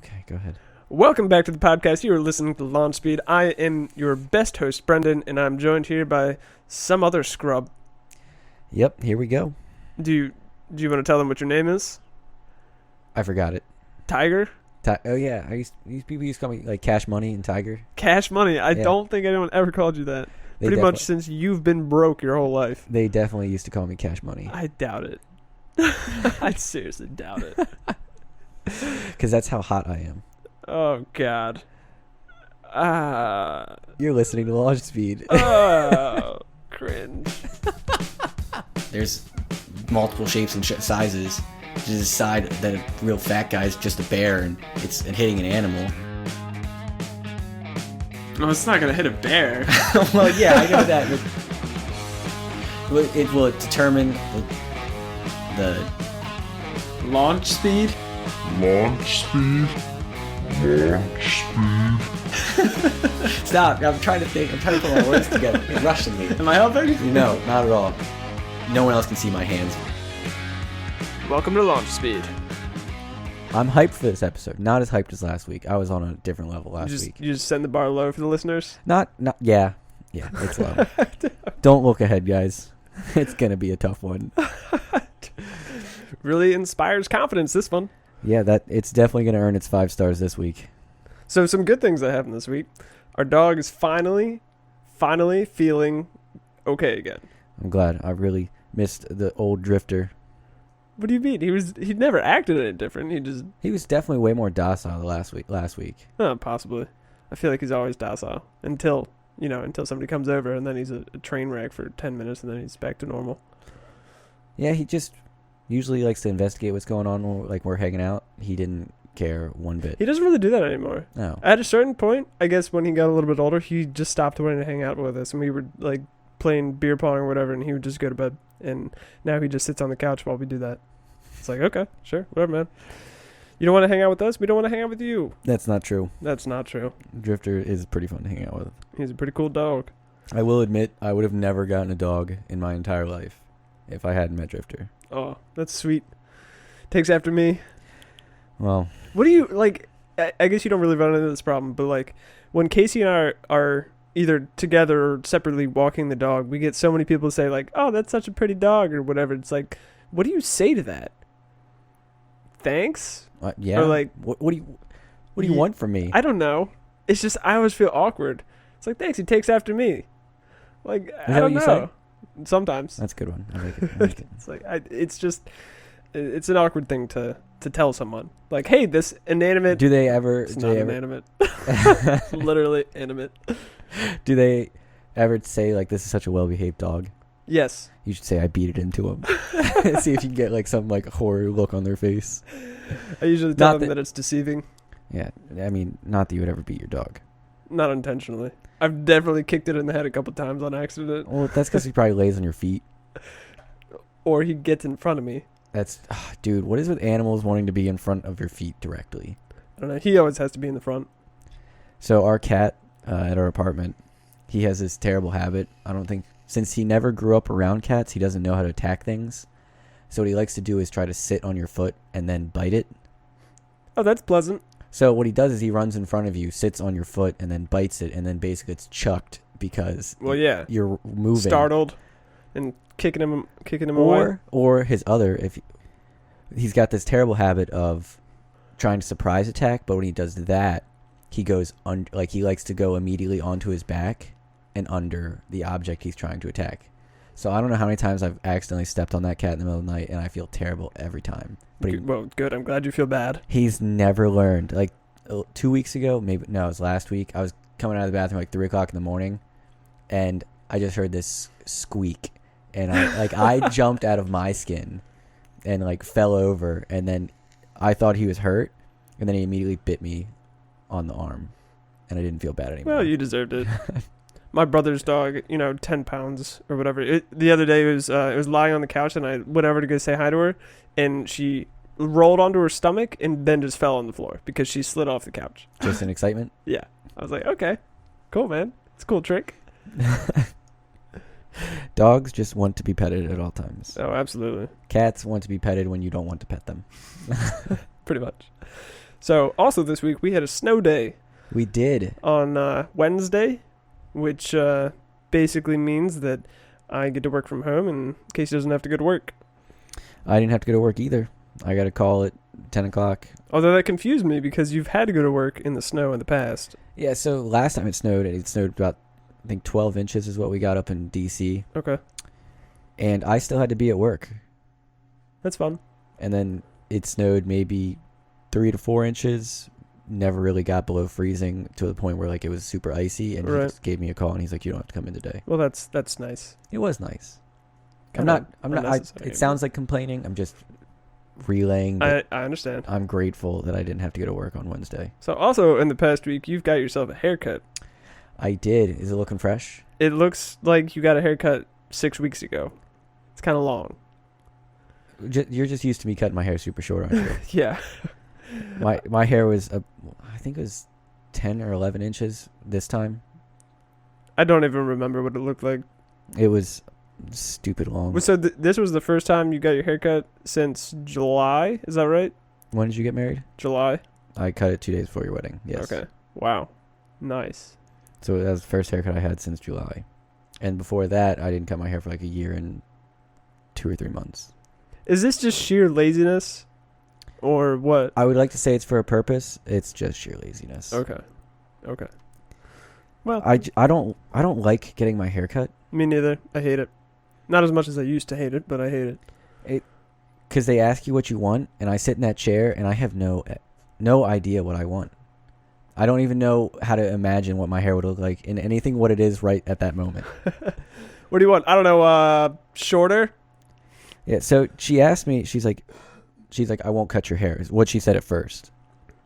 Okay, go ahead. Welcome back to the podcast. You are listening to Launch Speed. I am your best host, Brendan, and I'm joined here by some other scrub. Yep, here we go. Do you want to tell them what your name is? I forgot it. Tiger? Oh yeah, people used to call me like Cash Money and Tiger. Cash Money. I don't think anyone ever called you that. Pretty much since you've been broke your whole life. They definitely used to call me Cash Money. I doubt it. I seriously doubt it. Because that's how hot I am. Oh, God. You're listening to Launch Speed. Oh, cringe. There's multiple shapes and sizes. To decide that a real fat guy is just a bear and it's hitting an animal. No, it's not going to hit a bear. Well, yeah, I know that. It will determine the Launch speed? Stop! I'm trying to think. I'm trying to put my words together. You're rushing me. Am I helping? No, not at all. No one else can see my hands. Welcome to Launch Speed. I'm hyped for this episode. Not as hyped as last week. I was on a different level last week. You just send the bar low for the listeners? Yeah, it's low. Don't look ahead, guys. It's going to be a tough one. Really inspires confidence, this one. Yeah, it's definitely going to earn its 5 stars this week. So some good things that happened this week. Our dog is finally feeling okay again. I'm glad. I really missed the old drifter. What do you mean? He never acted any different. He was definitely way more docile last week. Possibly. I feel like he's always docile until somebody comes over and then he's a train wreck for 10 minutes and then he's back to normal. Yeah, he just usually likes to investigate what's going on when we're hanging out. He didn't care one bit. He doesn't really do that anymore. No. At a certain point, I guess when he got a little bit older, he just stopped wanting to hang out with us and we were like playing beer pong or whatever and he would just go to bed. And now he just sits on the couch while we do that. It's like, okay, sure, whatever, man. You don't want to hang out with us? We don't want to hang out with you. That's not true. That's not true. Drifter is pretty fun to hang out with. He's a pretty cool dog. I will admit, I would have never gotten a dog in my entire life if I hadn't met Drifter. Oh, that's sweet. Takes after me. Well, what do you, like, I guess you don't really run into this problem, but, like, when Casey and I are either together or separately walking the dog, we get so many people say, like, oh, that's such a pretty dog or whatever. It's like, what do you say to that? Thanks? Yeah. Or like, what do you want from me? I don't know. It's just I always feel awkward. It's like, thanks. He takes after me. Like, I don't know. Say? Sometimes. That's a good one. I like it. It's like it's an awkward thing to tell someone. Like, hey, this inanimate. Do they ever? It's not inanimate. It's literally animate. Do they ever say like, this is such a well-behaved dog? Yes. You should say I beat it into him. See if you can get like some like horror look on their face. I usually tell them that it's deceiving. Yeah, I mean, not that you would ever beat your dog. Not intentionally. I've definitely kicked it in the head a couple times on accident. Well, that's because he probably lays on your feet. Or he gets in front of me. Dude, what is with animals wanting to be in front of your feet directly? I don't know. He always has to be in the front. So our cat at our apartment, he has this terrible habit. Since he never grew up around cats, he doesn't know how to attack things. So what he likes to do is try to sit on your foot and then bite it. Oh, that's pleasant. So what he does is he runs in front of you, sits on your foot, and then bites it, and then basically it's chucked because you're moving. Startled and kicking him away. Or his other, he's got this terrible habit of trying to surprise attack, but when he does that, he goes he likes to go immediately onto his back and under the object he's trying to attack. So I don't know how many times I've accidentally stepped on that cat in the middle of the night, and I feel terrible every time. But well, good. I'm glad you feel bad. He's never learned. Like 2 weeks ago, it was last week, I was coming out of the bathroom like 3 o'clock in the morning, and I just heard this squeak, and I jumped out of my skin and like fell over, and then I thought he was hurt, and then he immediately bit me on the arm, and I didn't feel bad anymore. Well, you deserved it. My brother's dog, 10 pounds or whatever. The other day it was lying on the couch, and I went over to go say hi to her, and she rolled onto her stomach and then just fell on the floor because she slid off the couch. Just in excitement? Yeah. I was like, okay, cool, man. It's a cool trick. Dogs just want to be petted at all times. Oh, absolutely. Cats want to be petted when you don't want to pet them. Pretty much. So, also this week, we had a snow day We did. on Wednesday, which basically means that I get to work from home and Casey doesn't have to go to work. I didn't have to go to work either. I got a call at 10 o'clock. Although that confused me because you've had to go to work in the snow in the past. Yeah, so last time it snowed about, I think, 12 inches is what we got up in D.C. Okay. And I still had to be at work. That's fun. And then it snowed maybe 3 to 4 inches. Never really got below freezing to the point where, like, it was super icy. And he Right. just gave me a call, and he's like, you don't have to come in today. Well, that's nice. It was nice. Kinda I'm not, unnecessary. it sounds like complaining. I'm just relaying that I understand. I'm grateful that I didn't have to go to work on Wednesday. So also in the past week, you've got yourself a haircut. I did. Is it looking fresh? It looks like you got a haircut 6 weeks ago. It's kind of long. You're just used to me cutting my hair super short, aren't you? Yeah. my hair was, I think it was 10 or 11 inches this time. I don't even remember what it looked like. It was stupid long. So this was the first time you got your haircut since July? Is that right? When did you get married? July? I cut it 2 days before your wedding. Yes. Okay. Wow. Nice. So that was the first haircut I had since July. And before that, I didn't cut my hair for like a year and 2 or 3 months. Is this just sheer laziness? Or what? I would like to say it's for a purpose. It's just sheer laziness. Okay. Well, I don't like getting my hair cut. me neither. I hate it. Not as much as I used to hate it, but I hate it. Because they ask you what you want, and I sit in that chair, and I have no idea what I want. I don't even know how to imagine what my hair would look like in anything what it is right at that moment. What do you want? I don't know, shorter? Yeah, so she asked me, she's like, I won't cut your hair, is what she said at first.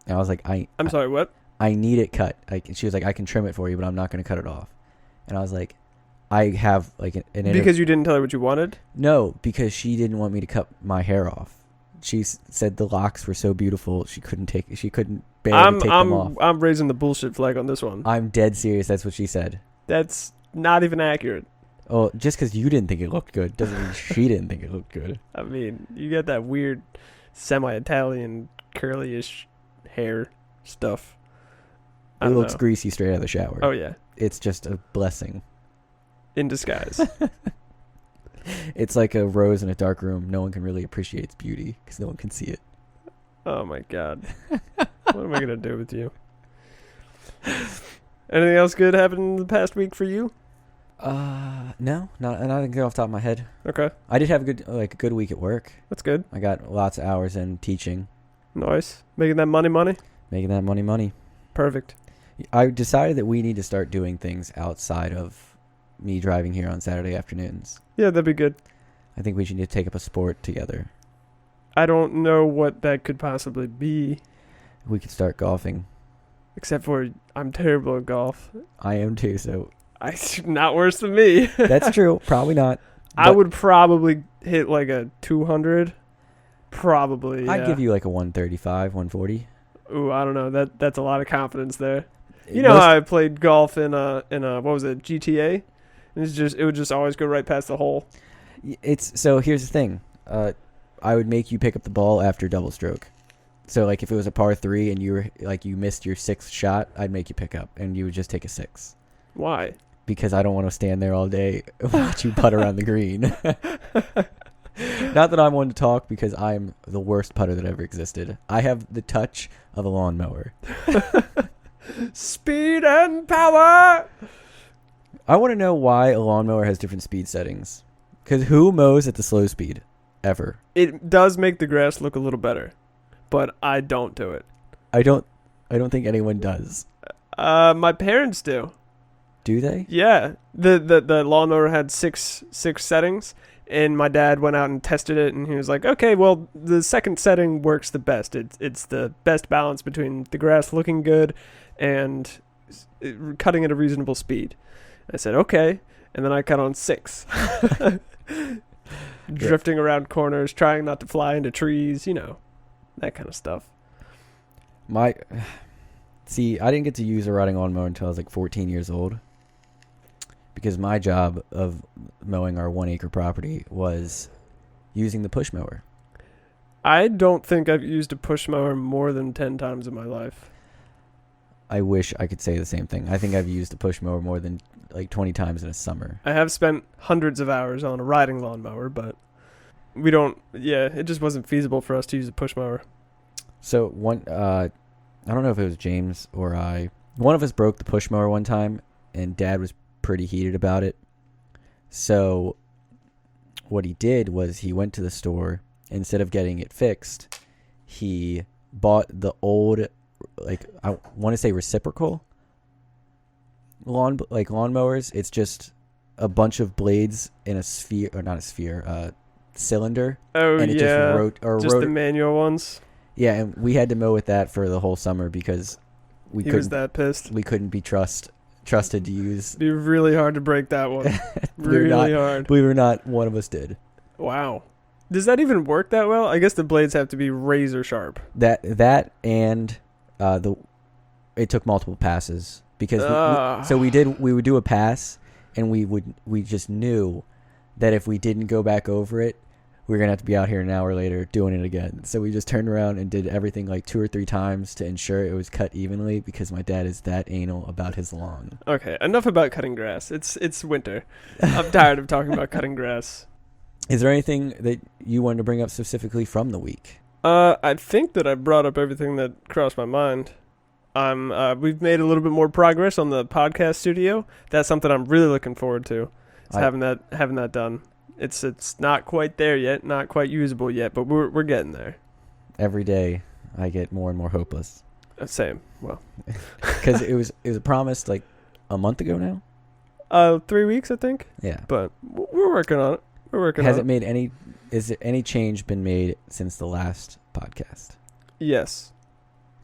And I was like, I'm sorry, what? I need it cut. She was like, I can trim it for you, but I'm not going to cut it off. And I was like, I have like an Because you didn't tell her what you wanted? No, because she didn't want me to cut my hair off. She said the locks were so beautiful she couldn't barely take them off. I'm raising the bullshit flag on this one. I'm dead serious. That's what she said. That's not even accurate. Oh, just because you didn't think it looked good doesn't mean she didn't think it looked good. I mean, you got that weird semi-Italian curly-ish hair stuff. It looks greasy straight out of the shower. Oh, yeah. It's just a blessing. In disguise. It's like a rose in a dark room. No one can really appreciate its beauty because no one can see it. Oh, my God. What am I going to do with you? Anything else good happened in the past week for you? No, not off the top of my head. Okay. I did have a good week at work. That's good. I got lots of hours in teaching. Nice. Making that money? Making that money. Perfect. I decided that we need to start doing things outside of me driving here on Saturday afternoons. Yeah, that'd be good. I think we should need to take up a sport together. I don't know what that could possibly be. We could start golfing. Except for I'm terrible at golf. I am too, so... Not worse than me. That's true. Probably not. I would probably hit like a 200. Probably, yeah. I'd give you like a 135, 140. Ooh, I don't know. That's a lot of confidence there. You know how I played golf in what was it, GTA? And it would just always go right past the hole. So here's the thing. I would make you pick up the ball after double stroke. So like if it was a par 3 and you missed your 6th shot, I'd make you pick up and you would just take a 6. Why? Because I don't want to stand there all day and watch you putt around the green. Not that I'm one to talk, because I'm the worst putter that ever existed. I have the touch of a lawnmower. Speed and power! I want to know why a lawnmower has different speed settings. Because who mows at the slow speed? Ever. It does make the grass look a little better, but I don't do it. I don't think anyone does. My parents do. Do they? Yeah. The lawnmower had six settings, and my dad went out and tested it, and he was like, okay, well, the second setting works the best. It's the best balance between the grass looking good and cutting at a reasonable speed. I said, okay. And then I cut on 6. Drifting around corners, trying not to fly into trees, that kind of stuff. See, I didn't get to use a riding lawnmower until I was like 14 years old. Because my job of mowing our 1 acre property was using the push mower. I don't think I've used a push mower more than 10 times in my life. I wish I could say the same thing. I think I've used a push mower more than like 20 times in a summer. I have spent hundreds of hours on a riding lawnmower, but it just wasn't feasible for us to use a push mower. So I don't know if it was James or I. One of us broke the push mower one time, and Dad was pretty heated about it. So what he did was he went to the store. Instead of getting it fixed, he bought the old, like, I want to say reciprocal lawnmowers. It's just a bunch of blades in a sphere, or not a sphere, cylinder. Oh, and it yeah. just the manual ones. Yeah, and we had to mow with that for the whole summer because he was that pissed. We couldn't be trusted to use. It'd be really hard to break that one. Really hard. Believe it or not, one of us did. Wow. Does that even work that well? I guess the blades have to be razor sharp. That and it took multiple passes because we would do a pass, and we just knew that if we didn't go back over it, we were gonna have to be out here an hour later doing it again. So we just turned around and did everything like 2 or 3 times to ensure it was cut evenly because my dad is that anal about his lawn. Okay, enough about cutting grass. It's winter. I'm tired of talking about cutting grass. Is there anything that you wanted to bring up specifically from the week? I think that I brought up everything that crossed my mind. We've made a little bit more progress on the podcast studio. That's something I'm really looking forward to. Having that done. It's not quite there yet, not quite usable yet, but we're getting there. Every day, I get more and more hopeless. Same. Well, because it was promised like a month ago now. 3 weeks, I think. Yeah, but we're working on it. Is any change been made since the last podcast? Yes.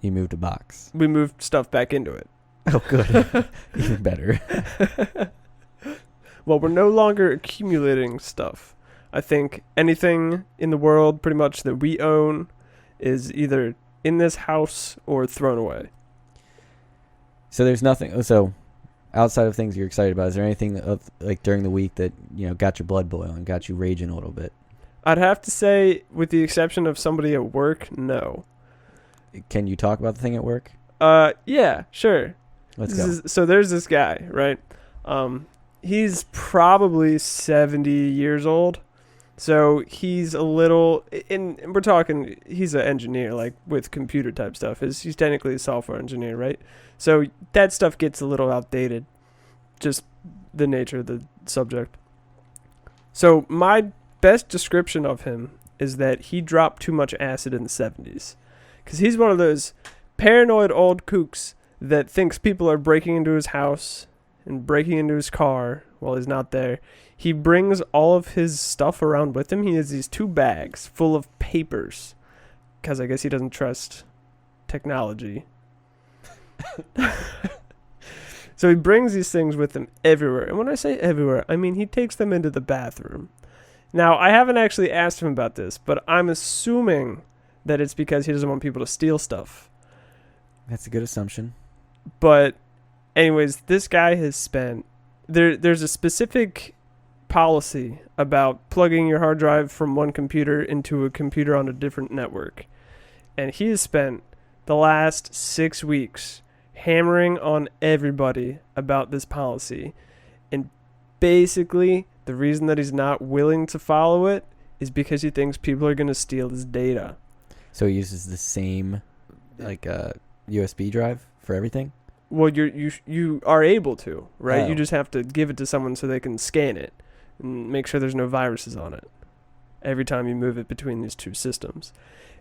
You moved a box. We moved stuff back into it. Oh, good. Even better. Well, we're no longer accumulating stuff. I think anything in the world pretty much that we own is either in this house or thrown away. So there's nothing. So outside of things you're excited about, is there anything like during the week that got your blood boiling, got you raging a little bit? I'd have to say, with the exception of somebody at work, no. Can you talk about the thing at work? Yeah, sure. Let's go. So there's this guy, right? He's probably 70 years old. So he's a little, and we're talking, he's an engineer, like with computer type stuff. He's technically a software engineer, right? So that stuff gets a little outdated, just the nature of the subject. So my best description of him is that he dropped too much acid in the 70s. Because he's one of those paranoid old kooks that thinks people are breaking into his house and breaking into his car while he's not there. He brings all of his stuff around with him. He has these 2 bags full of papers because I guess he doesn't trust technology. So he brings these things with him everywhere. And when I say everywhere, I mean he takes them into the bathroom. Now, I haven't actually asked him about this, but I'm assuming that it's because he doesn't want people to steal stuff. That's a good assumption. But anyways, this guy has spent... There's a specific policy about plugging your hard drive from one computer into a computer on a different network. And he has spent the last 6 weeks hammering on everybody about this policy. And basically, the reason that he's not willing to follow it is because he thinks people are going to steal his data. So he uses the same USB drive for everything? Well, you are able to, right? Oh. You just have to give it to someone so they can scan it and make sure there's no viruses on it every time you move it between these 2 systems.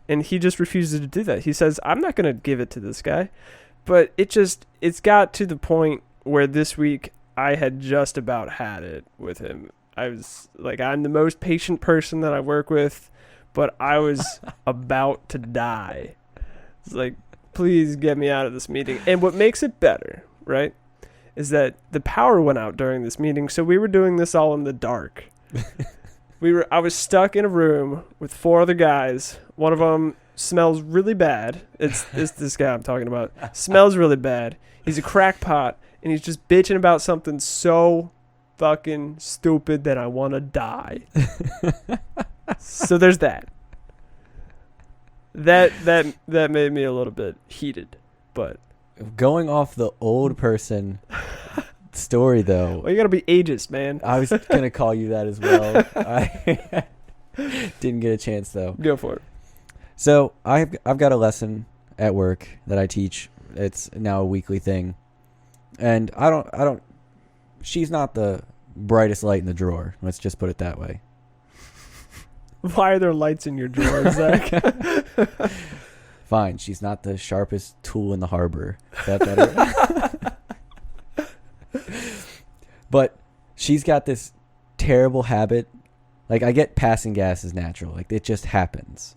And he just refuses to do that. He says, I'm not going to give it to this guy. But it's got to the point where this week I had just about had it with him. I was like, I'm the most patient person that I work with, but I was about to die. It's like, please get me out of this meeting. And what makes it better, right, is that the power went out during this meeting, so we were doing this all in the dark. I was stuck in a room with 4 other guys. One of them smells really bad. It's this guy I'm talking about. Smells really bad. He's a crackpot, and he's just bitching about something so fucking stupid that I want to die. So there's that. That made me a little bit heated, but Going off the old person story, though, well, you gotta be ageist, man. I was gonna call you that as well. I didn't get a chance though. Go for it. So I've got a lesson at work that I teach. It's now a weekly thing, and I don't. She's not the brightest light in the drawer. Let's just put it that way. Why are there lights in your drawer, Zach? Fine, she's not the sharpest tool in the harbor. Is that better? But she's got this terrible habit. Like, I get passing gas is natural. Like, it just happens.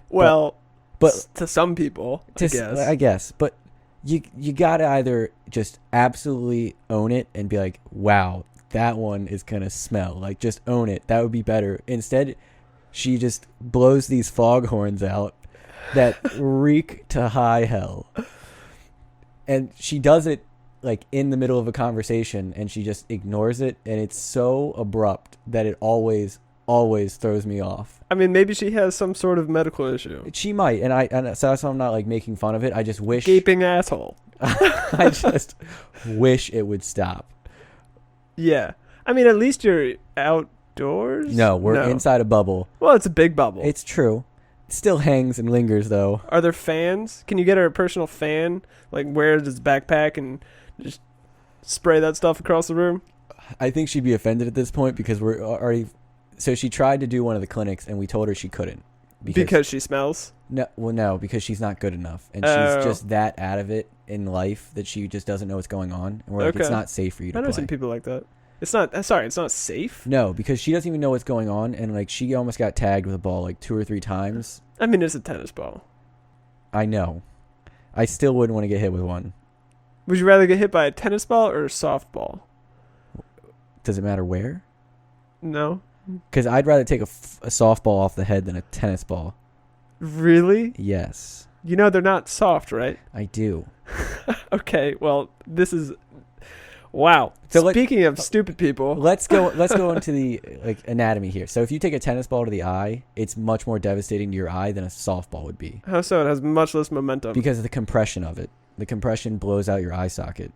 Well, but to some people, I guess. But you gotta either just absolutely own it and be like, wow, that one is gonna smell. Like, just own it. That would be better. Instead, she just blows these foghorns out that reek to high hell. And she does it like in the middle of a conversation, and she just ignores it, and it's so abrupt that it always throws me off. I mean, maybe she has some sort of medical issue. She might, and so I'm not like making fun of it. I just wish Gaping asshole. I just wish it would stop. Yeah. I mean, at least you're outdoors? No, we're inside a bubble. Well, it's a big bubble. It's true. It still hangs and lingers, though. Are there fans? Can you get her a personal fan? Like, wear his backpack and just spray that stuff across the room? I think she'd be offended at this point because we're already... So she tried to do one of the clinics, and we told her she couldn't. Because she smells? No, because she's not good enough. And she's just that out of it in life that she just doesn't know what's going on. And we're like, it's not safe for you to play. I know some people like that. It's not safe? No, because she doesn't even know what's going on, and like she almost got tagged with a ball like 2 or 3 times. I mean, it's a tennis ball. I know. I still wouldn't want to get hit with one. Would you rather get hit by a tennis ball or a softball? Does it matter where? No. Because I'd rather take a softball off the head than a tennis ball. Really? Yes. You know they're not soft, right? I do. Okay, well, this is... Wow. So speaking of stupid people, let's go into the like anatomy here. So if you take a tennis ball to the eye, it's much more devastating to your eye than a softball would be. How so? It has much less momentum. Because of the compression of it. The compression blows out your eye socket.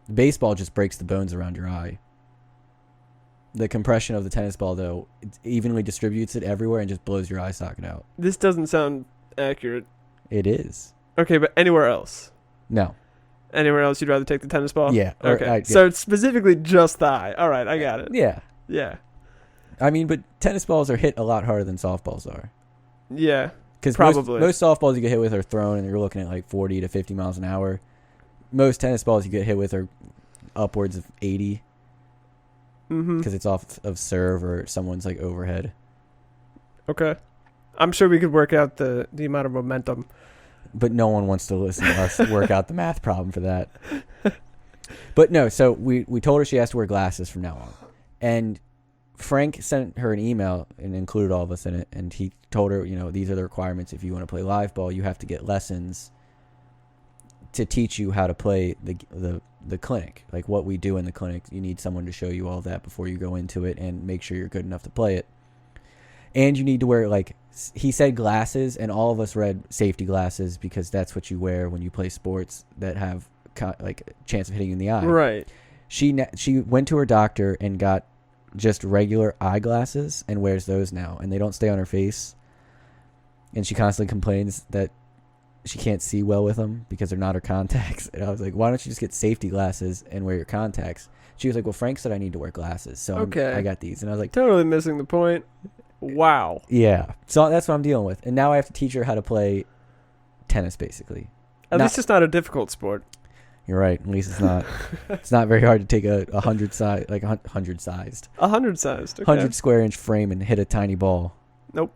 The baseball just breaks the bones around your eye. The compression of the tennis ball, though, it evenly distributes it everywhere and just blows your eye socket out. This doesn't sound accurate. It is. Okay, but anywhere else? No. Anywhere else you'd rather take the tennis ball? Yeah. Okay. So it's specifically just the eye. All right, I got it. Yeah. Yeah. I mean, but tennis balls are hit a lot harder than softballs are. Yeah. Because most softballs you get hit with are thrown, and you're looking at like 40 to 50 miles an hour. Most tennis balls you get hit with are upwards of 80. Because it's off of serve or someone's like overhead. Okay. I'm sure we could work out the amount of momentum. But no one wants to listen to us work out the math problem for that. But no, so we told her she has to wear glasses from now on. And Frank sent her an email and included all of us in it. And he told her, these are the requirements. If you want to play live ball, you have to get lessons to teach you how to play the clinic. Like what we do in the clinic, you need someone to show you all that before you go into it and make sure you're good enough to play it. And you need to wear, like, he said glasses, and all of us read safety glasses because that's what you wear when you play sports that have, like, a chance of hitting you in the eye. Right. She went to her doctor and got just regular eyeglasses and wears those now, and they don't stay on her face. And she constantly complains that she can't see well with them because they're not her contacts. And I was like, why don't you just get safety glasses and wear your contacts? She was like, well, Frank said I need to wear glasses, so I got these. And I was like... Totally missing the point. Wow. Yeah. So that's what I'm dealing with. And now I have to teach her how to play tennis, basically. At least it's not a difficult sport. You're right. At least it's not. It's not very hard to take a 100 size, like 100 sized. 100 sized. Okay. 100 square inch frame and hit a tiny ball. Nope.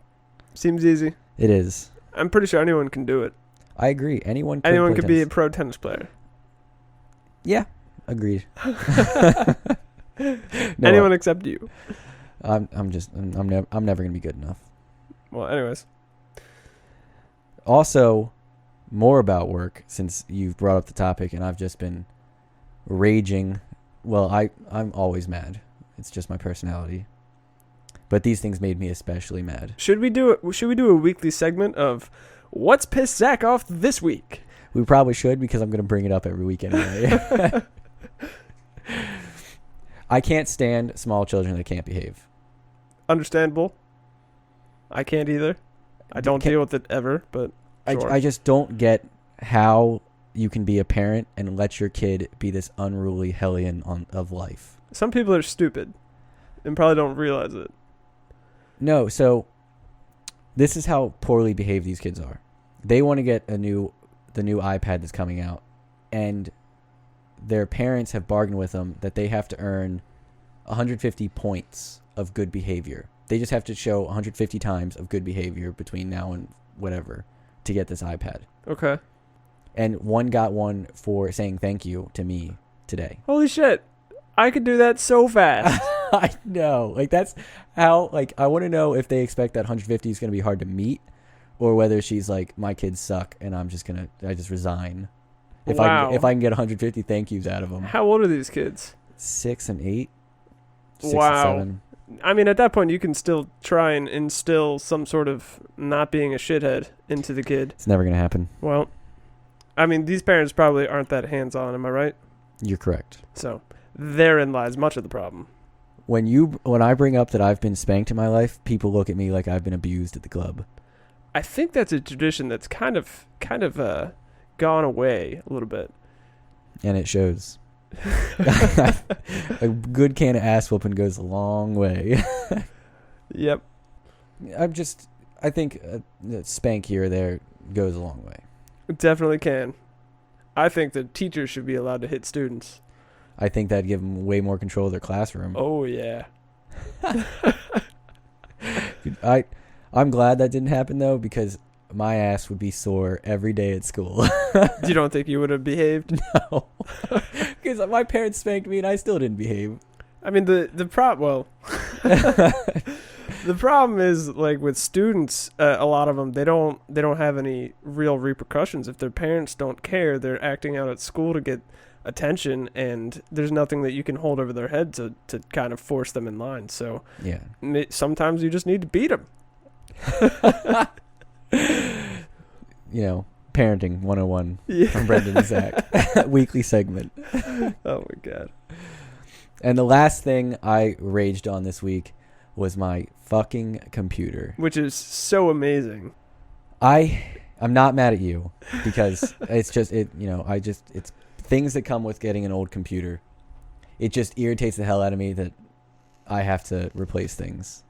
Seems easy. It is. I'm pretty sure anyone can do it. I agree. Anyone could be a pro tennis player. Yeah. Agreed. Anyone except you. I'm never going to be good enough. Well, anyways. Also, more about work, since you've brought up the topic and I've just been raging. Well, I'm always mad. It's just my personality. But these things made me especially mad. Should we do a weekly segment of what's pissed Zach off this week? We probably should, because I'm going to bring it up every week anyway. I can't stand small children that can't behave. Understandable. I can't either. I don't deal with it ever, but sure. I just don't get how you can be a parent and let your kid be this unruly hellion of life. Some people are stupid and probably don't realize it. No, so this is how poorly behaved these kids are. They want to get the new iPad that's coming out, and their parents have bargained with them that they have to earn 150 points of good behavior. They just have to show 150 times of good behavior between now and whatever to get this iPad. Okay. And one got one for saying thank you to me today. Holy shit. I could do that so fast. I know. Like, that's how, like, I want to know if they expect that 150 is going to be hard to meet, or whether she's like, my kids suck and I just resign. If Wow. I can get 150 thank yous out of them. How old are these kids? 6 and 8. 6 Wow. and 7. I mean, at that point, you can still try and instill some sort of not being a shithead into the kid. It's never going to happen. Well, I mean, these parents probably aren't that hands-on, am I right? You're correct. So, therein lies much of the problem. When I bring up that I've been spanked in my life, people look at me like I've been abused at the club. I think that's a tradition that's kind of gone away a little bit. And it shows. A good can of ass whooping goes a long way. Yep. I think a spank here or there goes a long way. It definitely can. I think that teachers should be allowed to hit students. I think that'd give them way more control of their classroom. Oh, yeah. I'm glad that didn't happen, though, because my ass would be sore every day at school. You don't think you would have behaved? No. Because my parents spanked me and I still didn't behave. I mean, the problem is, like, with students, a lot of them, they don't have any real repercussions. If their parents don't care, they're acting out at school to get attention, and there's nothing that you can hold over their head to kind of force them in line. So Yeah. sometimes you just need to beat them. Parenting 101 Yeah. from Brendan and Zach. Weekly segment. Oh, my God. And the last thing I raged on this week was my fucking computer. Which is so amazing. I'm not mad at you, because it's just it's things that come with getting an old computer. It just irritates the hell out of me that I have to replace things.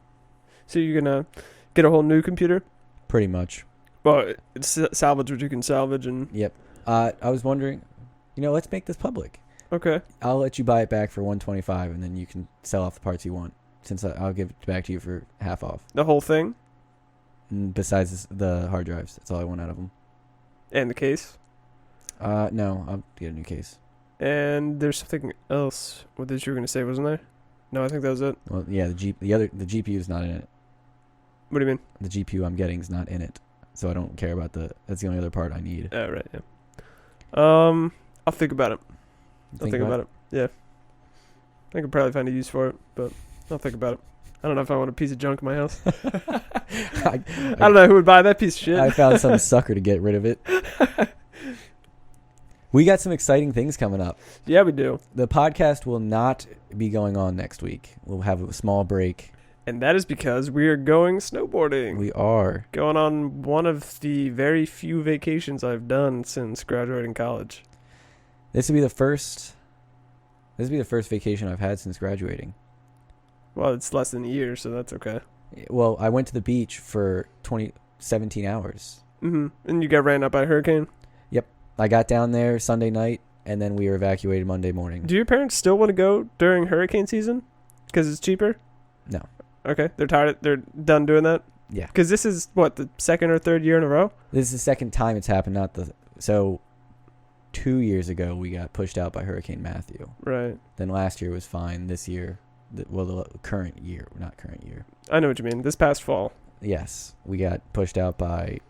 So you're going to get a whole new computer? Pretty much. Well, it's salvage what you can salvage. And Yep. I was wondering, let's make this public. okay. I'll let you buy it back for $125, and then you can sell off the parts you want, since I'll give it back to you for half off. The whole thing? Besides the hard drives. That's all I want out of them. And the case? No, I'll get a new case. And there's something else what that you were going to say, wasn't there? No, I think that was it. Well, yeah, the GPU is not in it. What do you mean? The GPU I'm getting is not in it, so I don't care about that's the only other part I need. Oh, right, yeah. I'll think about it. I'll think about it. Yeah. I could probably find a use for it, but I'll think about it. I don't know if I want a piece of junk in my house. I don't know who would buy that piece of shit. I found some sucker to get rid of it. We got some exciting things coming up. Yeah, we do. The podcast will not be going on next week. We'll have a small break. And that is because we are going snowboarding. We are. Going on one of the very few vacations I've done since graduating college. This will be the first vacation I've had since graduating. Well, it's less than a year, so that's okay. Well, I went to the beach for 17 hours. Mm-hmm. And you got ran up by a hurricane? I got down there Sunday night, and then we were evacuated Monday morning. Do your parents still want to go during hurricane season? Because it's cheaper? No. Okay. They're tired. They're done doing that? Yeah. Because this is, the second or third year in a row? This is the second time it's happened. So 2 years ago, we got pushed out by Hurricane Matthew. Right. Then last year was fine. This year, the current year, not current year. I know what you mean. This past fall. Yes. We got pushed out by,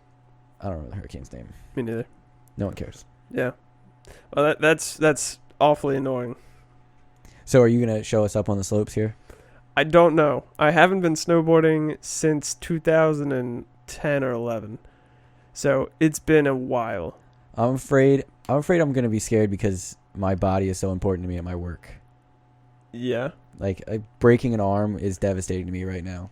I don't know the hurricane's name. Me neither. No one cares. Yeah. Well, that's awfully annoying. So are you going to show us up on the slopes here? I don't know. I haven't been snowboarding since 2010 or 11. So it's been a while. I'm afraid I'm going to be scared because my body is so important to me at my work. Yeah. Like, breaking an arm is devastating to me right now.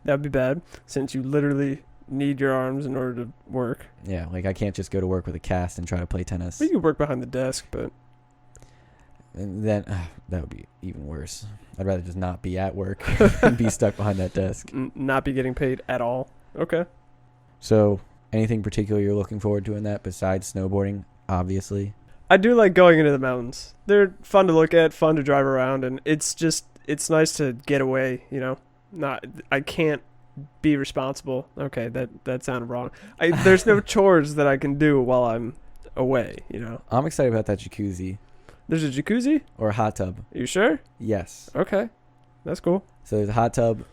That'd be bad since you literally need your arms in order to work. Yeah, like I can't just go to work with a cast and try to play tennis. You can work behind the desk, but And then that would be even worse. I'd rather just not be at work and be stuck behind that desk. not be getting paid at all. Okay. So, anything particular you're looking forward to in that besides snowboarding, obviously? I do like going into the mountains. They're fun to look at, fun to drive around, and it's nice to get away, you know? I can't be responsible. Okay, that sounded wrong. There's no chores that I can do while I'm away, you know? I'm excited about that jacuzzi. There's a jacuzzi? Or a hot tub. You sure? Yes. Okay. That's cool. So there's a hot tub,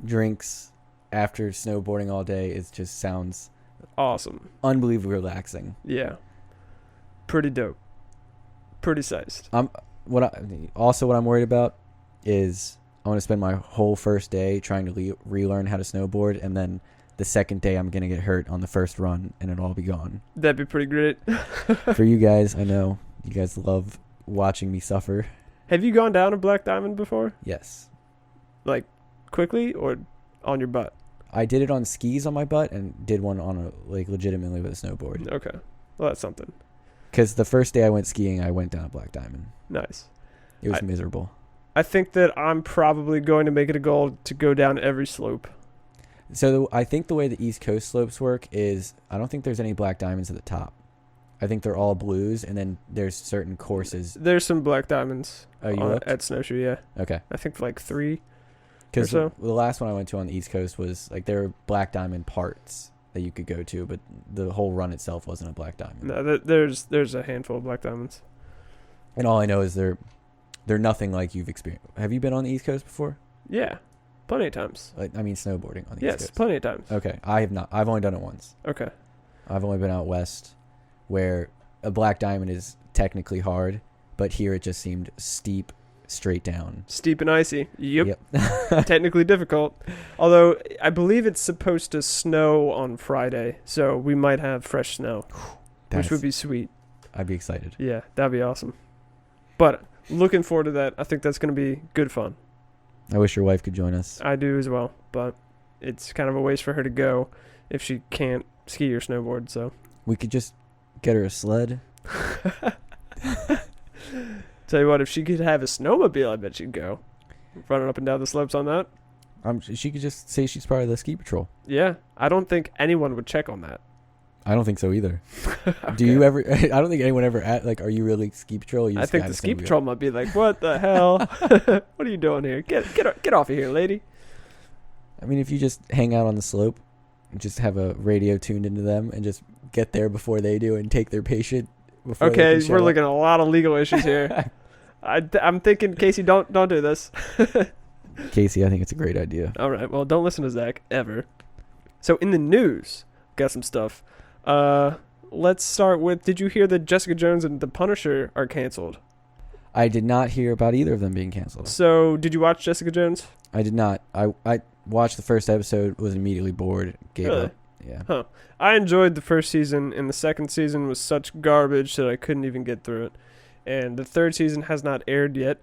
drinks after snowboarding all day. It just sounds Awesome. unbelievably relaxing. Yeah. Pretty dope. Pretty sized. What I'm worried about is I want to spend my whole first day trying to relearn how to snowboard, and then the second day I'm going to get hurt on the first run, and it'll all be gone. That'd be pretty great. For you guys, I know you guys love watching me suffer. Have you gone down a Black Diamond before? Yes. Like, quickly or on your butt? I did it on skis on my butt and did one on legitimately with a snowboard. Okay. Well, that's something. Because the first day I went skiing, I went down a Black Diamond. Nice. It was miserable. I think that I'm probably going to make it a goal to go down every slope. So I think the way the East Coast slopes work is I don't think there's any Black Diamonds at the top. I think they're all blues, and then there's certain courses. There's some Black Diamonds at Snowshoe, yeah. Okay. I think like 3 or Because so. the last one I went to on the East Coast was like there were Black Diamond parts that you could go to, but the whole run itself wasn't a Black Diamond. No, there's a handful of Black Diamonds. And all I know is they're nothing like you've experienced. Have you been on the East Coast before? Yeah. Plenty of times. I mean snowboarding on the East Yes, Coast. plenty of times. Okay. I have not. I've only done it once. Okay. I've only been out west where a Black Diamond is technically hard, but here it just seemed steep straight down. Steep and icy. Yep. Yep. Technically difficult. Although I believe it's supposed to snow on Friday, so we might have fresh snow, which would be sweet. I'd be excited. Yeah, that'd be awesome. But looking forward to that. I think that's going to be good fun. I wish your wife could join us. I do as well, but it's kind of a waste for her to go if she can't ski or snowboard, so. We could just get her a sled. Tell you what, if she could have a snowmobile, I bet she'd go. Running up and down the slopes on that. She could just say she's part of the ski patrol. Yeah, I don't think anyone would check on that. I don't think so either. Okay. Do you ever? I don't think anyone ever are you really ski patrol? I think the ski patrol might be like, what the hell? What are you doing here? Get off of here, lady. I mean, if you just hang out on the slope, and just have a radio tuned into them, and just get there before they do, and take their patient before. Okay, they can show we're up. looking at a lot of legal issues here. I'm thinking, Casey, don't do this. Casey, I think it's a great idea. All right, well, don't listen to Zach ever. So in the news, got some stuff. Let's start with, did you hear that Jessica Jones and The Punisher are canceled? I did not hear about either of them being canceled. So, did you watch Jessica Jones? I did not. I watched the first episode, was immediately bored, gave Really? up. Yeah. Huh. I enjoyed the first season, and the second season was such garbage that I couldn't even get through it. And the third season has not aired yet,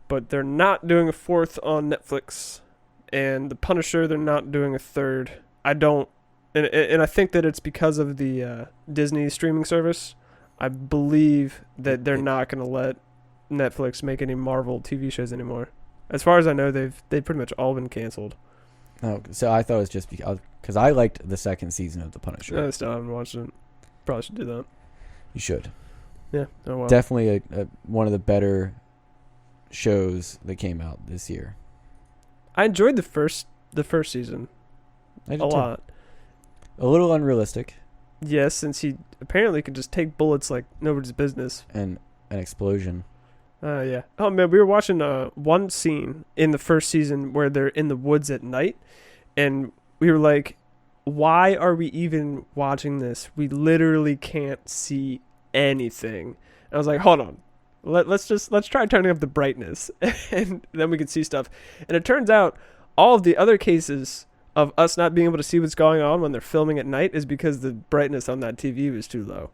but they're not doing a fourth on Netflix. And The Punisher, they're not doing a third. And I think that it's because of the Disney streaming service. I believe that they're not going to let Netflix make any Marvel TV shows anymore. As far as I know, they've pretty much all been canceled. Oh, so I thought it was just because I liked the second season of The Punisher. I still haven't watched it. Probably should do that. You should. Yeah. Oh well. Definitely one of the better shows that came out this year. I enjoyed the first season I did a too. lot. A little unrealistic. Yes, since he apparently could just take bullets like nobody's business. And an explosion. Yeah. Oh man, we were watching one scene in the first season where they're in the woods at night, and we were like, "Why are we even watching this? We literally can't see anything." And I was like, "Hold on, let's try turning up the brightness, and then we can see stuff. And it turns out all of the other cases of us not being able to see what's going on when they're filming at night is because the brightness on that TV was too low.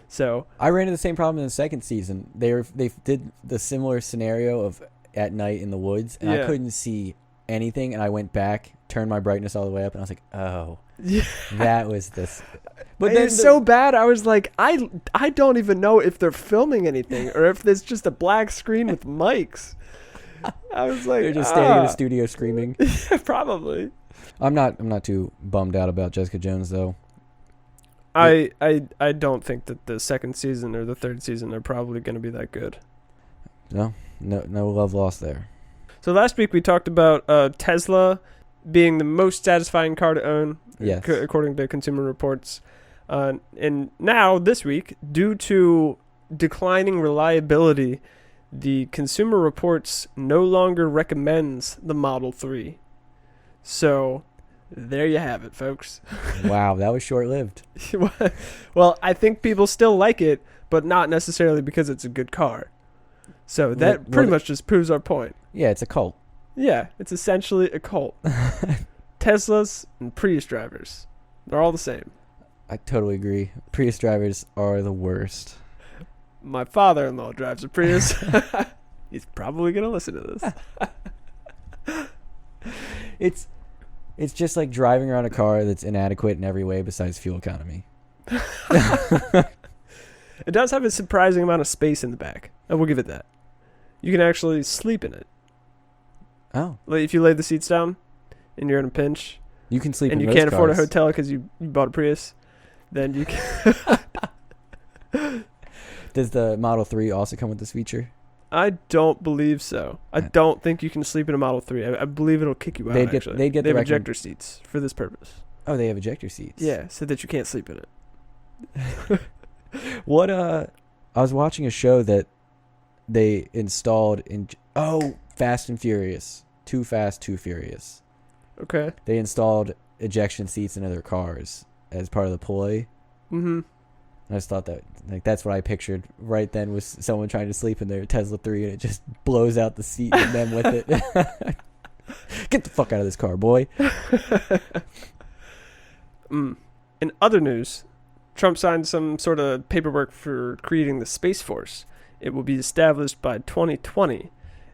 So I ran into the same problem in the second season. They did the similar scenario of at night in the woods, and I couldn't see anything. And I went back, turned my brightness all the way up, and I was like, "Oh, that was this." But then it's so bad. I was like, I don't even know if they're filming anything or if there's just a black screen with mics. I was like, they're just standing in a studio screaming. Yeah, probably. I'm not too bummed out about Jessica Jones though. I don't think that the second season or the third season are probably going to be that good. No love lost there. So last week we talked about Tesla being the most satisfying car to own, yes, according to Consumer Reports. And now this week, due to declining reliability, the Consumer Reports no longer recommends the Model 3. So there you have it, folks. Wow, that was short-lived. Well, I think people still like it, but not necessarily because it's a good car. So that pretty much just proves our point. Yeah, it's a cult. Yeah, it's essentially a cult. Teslas and Prius drivers, they're all the same. I totally agree. Prius drivers are the worst. My father-in-law drives a Prius. He's probably going to listen to this. It's just like driving around a car that's inadequate in every way besides fuel economy. It does have a surprising amount of space in the back. I will give it that. You can actually sleep in it. Oh. Like if you lay the seats down and you're in a pinch, you can sleep and in you most can't afford a cars. hotel because you bought a Prius, then you can. Does the Model 3 also come with this feature? I don't believe so. I don't think you can sleep in a Model 3. I believe it'll kick you out, actually. They'd get they the have ejector seats for this purpose. Oh, they have ejector seats. Yeah, so that you can't sleep in it. What I was watching a show that they installed in Fast and Furious. Too Fast, Too Furious. Okay. They installed ejection seats into their cars as part of the ploy. Mm-hmm. I just thought that that's what I pictured right then, was someone trying to sleep in their Tesla 3 and it just blows out the seat and them with it. Get the fuck out of this car, boy. In other news, Trump signed some sort of paperwork for creating the Space Force. It will be established by 2020.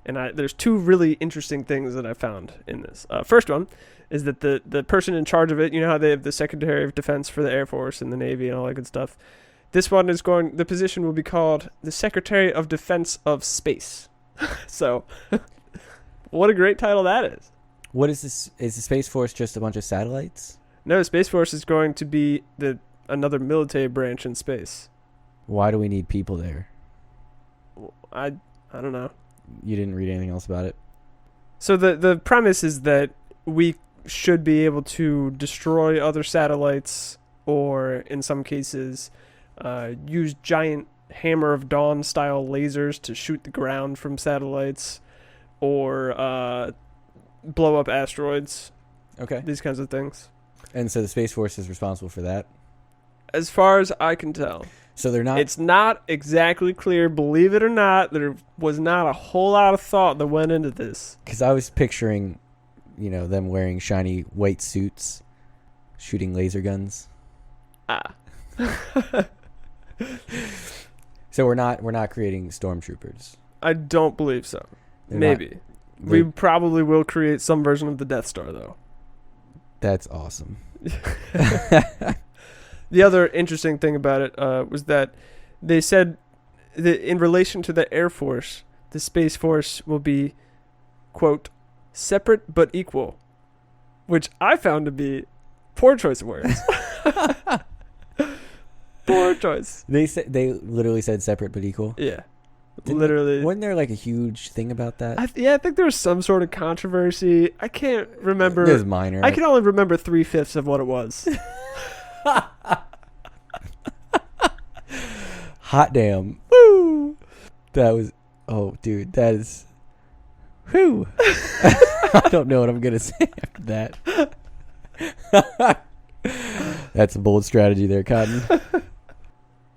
And there's two really interesting things that I found in this. First one is that the person in charge of it, you know how they have the Secretary of Defense for the Air Force and the Navy and all that good stuff. This one the position will be called the Secretary of Defense of Space. So, what a great title that is. What is this? Is the Space Force just a bunch of satellites? No, Space Force is going to be another military branch in space. Why do we need people there? I don't know. You didn't read anything else about it? So the premise is that we should be able to destroy other satellites, or in some cases, use giant Hammer of Dawn style lasers to shoot the ground from satellites, or blow up asteroids. Okay. These kinds of things. And so the Space Force is responsible for that? As far as I can tell. So they're not... It's not exactly clear, believe it or not. There was not a whole lot of thought that went into this. Because I was picturing, them wearing shiny white suits, shooting laser guns. So we're not creating stormtroopers. I don't believe so. They're Maybe. We probably will create some version of the Death Star, though. That's awesome. The other interesting thing about it was that they said that in relation to the Air Force, the Space Force will be, quote, separate but equal, which I found to be poor choice of words. Poor choice. They literally said separate but equal? Yeah. Literally. Wasn't there like a huge thing about that? I think there was some sort of controversy. I can't remember. It was minor. I can only remember 3/5 of what it was. Hot damn. Woo! That was... Oh, dude, that is... Whew. I don't know what I'm going to say after that. That's a bold strategy there, Cotton.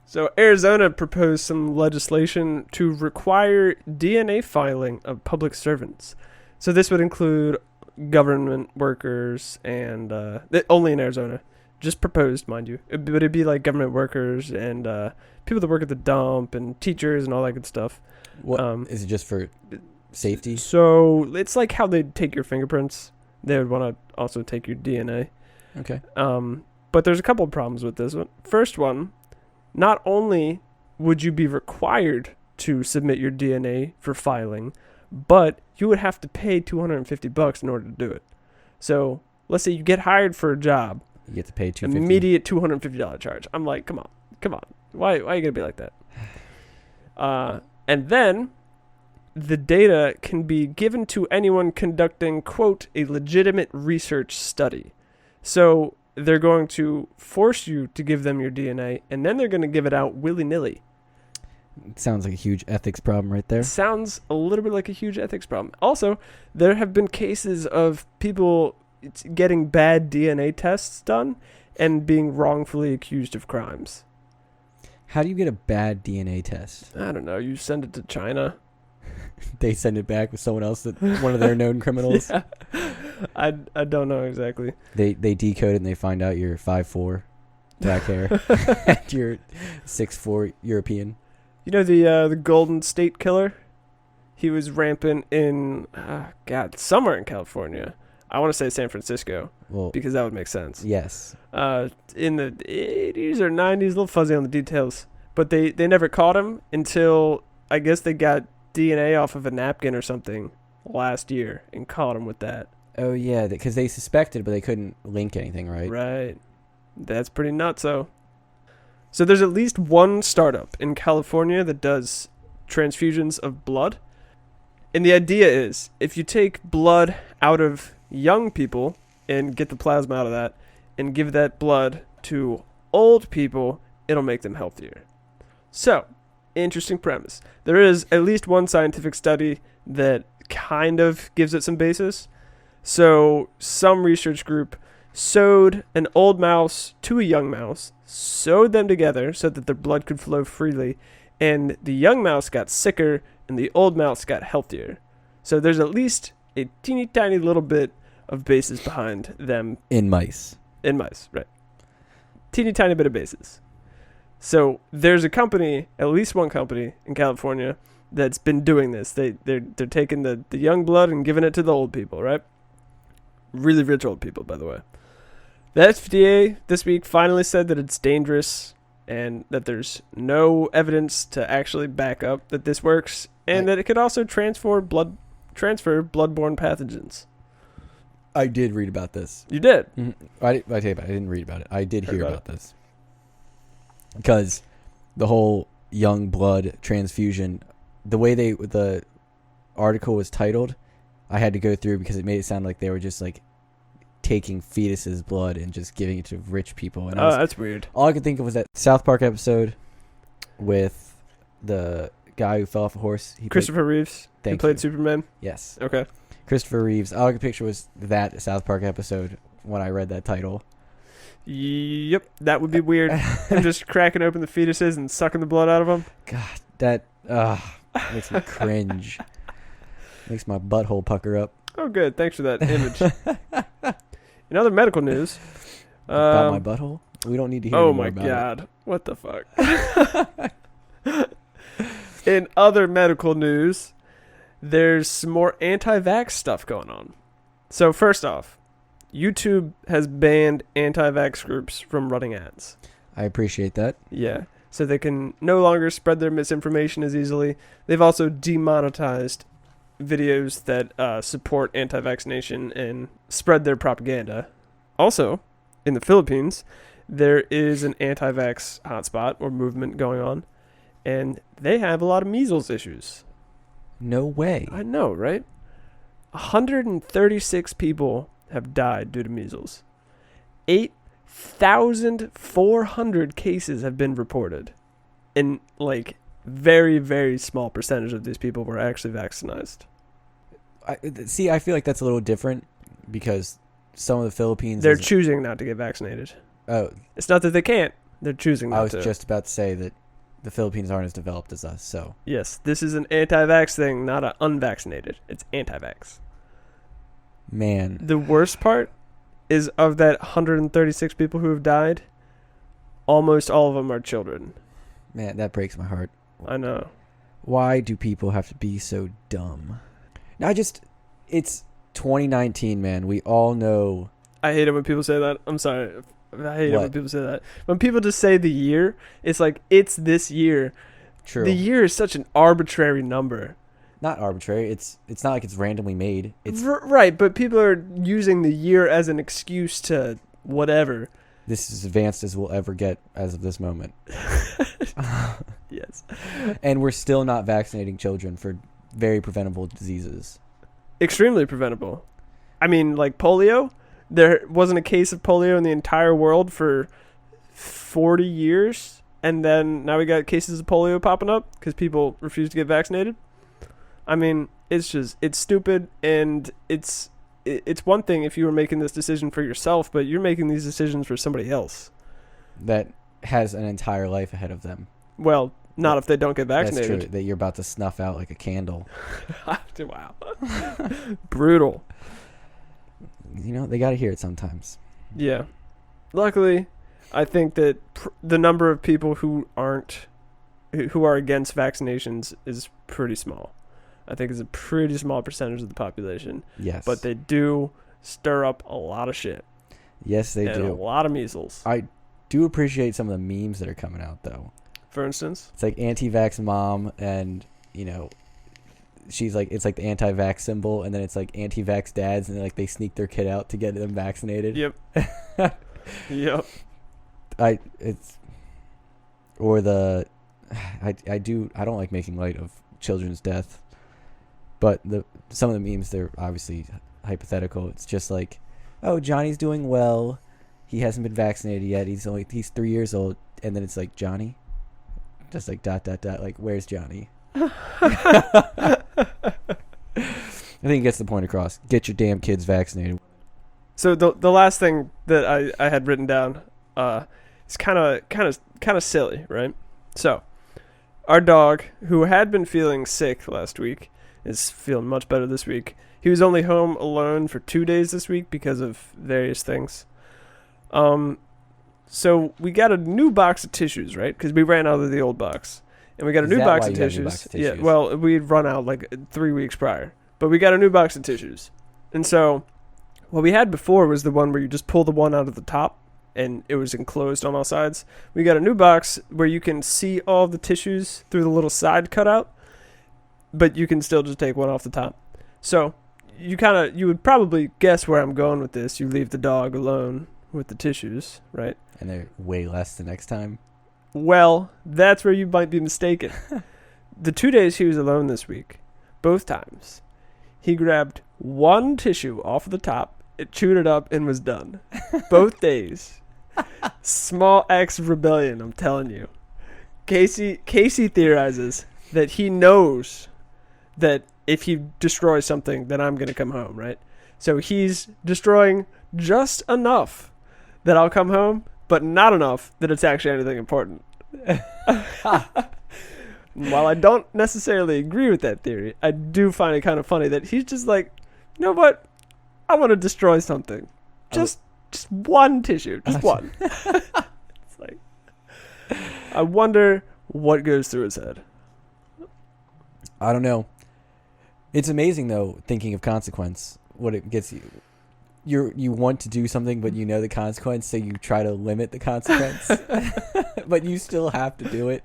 So Arizona proposed some legislation to require DNA filing of public servants. So this would include government workers and only in Arizona. Just proposed, mind you. But it'd be like government workers and people that work at the dump and teachers and all that good stuff. What is it just for safety? So it's like how they take your fingerprints. They would want to also take your DNA. Okay. But there's a couple of problems with this one. First one, not only would you be required to submit your DNA for filing, but you would have to pay $250 in order to do it. So let's say you get hired for a job. You get to pay $250. Immediate $250 charge. I'm like, come on. Why are you going to be like that? And then the data can be given to anyone conducting, quote, a legitimate research study. So they're going to force you to give them your DNA, and then they're going to give it out willy-nilly. It sounds like a huge ethics problem right there. Sounds a little bit like a huge ethics problem. Also, there have been cases of people getting bad DNA tests done and being wrongfully accused of crimes. How do you get a bad DNA test? I don't know. You send it to China. They send it back with someone else, one of their known criminals. Yeah. I don't know exactly. They decode it and they find out you're 5'4", black hair, and you're 6'4", European. You know the Golden State Killer? He was rampant in somewhere in California. I want to say San Francisco, Well, because that would make sense. yes. In the 80s or 90s, a little fuzzy on the details. But they never caught him until, I guess they got DNA off of a napkin or something last year and caught him with that. Oh, yeah, because they suspected, but they couldn't link anything, right? Right. That's pretty nuts, So there's at least one startup in California that does transfusions of blood. And the idea is, if you take blood out of young people and get the plasma out of that and give that blood to old people, it'll make them healthier. So, interesting premise. There is at least one scientific study that kind of gives it some basis. So, some research group sewed an old mouse to a young mouse, sewed them together so that their blood could flow freely, and the young mouse got sicker and the old mouse got healthier. So there's at least a teeny tiny little bit of basis behind them. In mice. In mice, right. Teeny tiny bit of basis. So there's a company, at least one company in California, that's been doing this. They're taking the young blood and giving it to the old people, right? Really rich old people, by the way. The FDA this week finally said that it's dangerous and that there's no evidence to actually back up that this works, and that it could also transfer bloodborne pathogens. I did read about this. You did? Mm-hmm. I tell you about it. I didn't read about it. I did hear about this. Because the whole young blood transfusion, the way the article was titled, I had to go through because it made it sound like they were just like taking fetuses' blood and just giving it to rich people. And that's weird. All I could think of was that South Park episode with the guy who fell off a horse. Christopher Reeves, who played Superman. Yes. Okay. Christopher Reeves. All I could picture was that South Park episode when I read that title. Yep, that would be weird. Him just cracking open the fetuses and sucking the blood out of them. God, that makes me cringe. Makes my butthole pucker up. Oh, good. Thanks for that image. In other medical news, about my butthole? We don't need to hear oh more my about God. It. What the fuck? In other medical news, there's some more anti-vax stuff going on. So first off, YouTube has banned anti-vax groups from running ads. I appreciate that. Yeah. So they can no longer spread their misinformation as easily. They've also demonetized videos that support anti-vaccination and spread their propaganda. Also, in the Philippines, there is an anti-vax hotspot or movement going on, and they have a lot of measles issues. No way. I know, right? 136 people have died due to measles. 8,400 cases have been reported. And, like, very, very small percentage of these people were actually vaccinated. I feel like that's a little different because some of the Philippines... They're choosing not to get vaccinated. Oh. It's not that they can't. They're choosing not I was to. just about to say that the Philippines aren't as developed as us, so Yes, this is an anti-vax thing, not an unvaccinated. It's anti-vax. man, The worst part is of that 136 people who have died, almost all of them are children. that breaks my heart. I know. Why do people have to be so dumb? Now, it's 2019, man. We all know. I hate it when people say that. I'm sorry. I hate it when What? people say that. When people just say the year, it's like, it's this year. True. The year is such an arbitrary number. Not arbitrary. It's not like it's randomly made. It's Right, but people are using the year as an excuse to whatever. this is advanced as we'll ever get as of this moment. Yes. And we're still not vaccinating children for very preventable diseases. Extremely preventable. I mean, like polio, there wasn't a case of polio in the entire world for 40 years, and then now we got cases of polio popping up because people refuse to get vaccinated. I mean, it's stupid, and it's one thing if you were making this decision for yourself, but you're making these decisions for somebody else. That has an entire life ahead of them. Well, not if they don't get vaccinated. That's true. That you're about to snuff out like a candle. Wow. Brutal. You know, they got to hear it sometimes. Yeah. Luckily, I think that the number of people who are against vaccinations is pretty small. I think it's a pretty small percentage of the population. Yes. But they do stir up a lot of shit. Yes, they and do. a lot of measles. I do appreciate some of the memes that are coming out, though. For instance? It's like anti-vax mom, and, you know, she's like, it's like the anti-vax symbol, and then it's like anti-vax dads, and like they sneak their kid out to get them vaccinated. Yep. Yep. I don't like making light of children's death, but some of the memes, they're obviously hypothetical. It's just like, oh, Johnny's doing well, he hasn't been vaccinated yet, he's 3 years old, and then it's like, Johnny, just like ... like, where's Johnny? I think it gets the point across. Get your damn kids vaccinated. So the last thing that I had written down is kind of silly, right? So our dog, who had been feeling sick last week, is feeling much better this week. He was only home alone for 2 days this week because of various things. So we got a new box of tissues, right? Because we ran out of the old box. And we got a new box of tissues. Yeah, well, we'd run out like 3 weeks prior. But we got a new box of tissues. And so what we had before was the one where you just pull the one out of the top and it was enclosed on all sides. We got a new box where you can see all the tissues through the little side cutout, but you can still just take one off the top. So you would probably guess where I'm going with this. You leave the dog alone with the tissues, right? And they're way less the next time. Well, that's where you might be mistaken. The 2 days he was alone this week, both times, he grabbed one tissue off of the top, it chewed it up, and was done. Both days. Small acts of rebellion, I'm telling you. Casey theorizes that he knows that if he destroys something, then I'm going to come home, right? So he's destroying just enough that I'll come home, but not enough that it's actually anything important. While I don't necessarily agree with that theory, I do find it kind of funny that he's just like, you know what? I want to destroy something. Just one tissue. Just one. It's like, I wonder what goes through his head. I don't know. It's amazing, though, thinking of consequence, what it gets you. You want to do something, but you know the consequence, so you try to limit the consequence. But you still have to do it.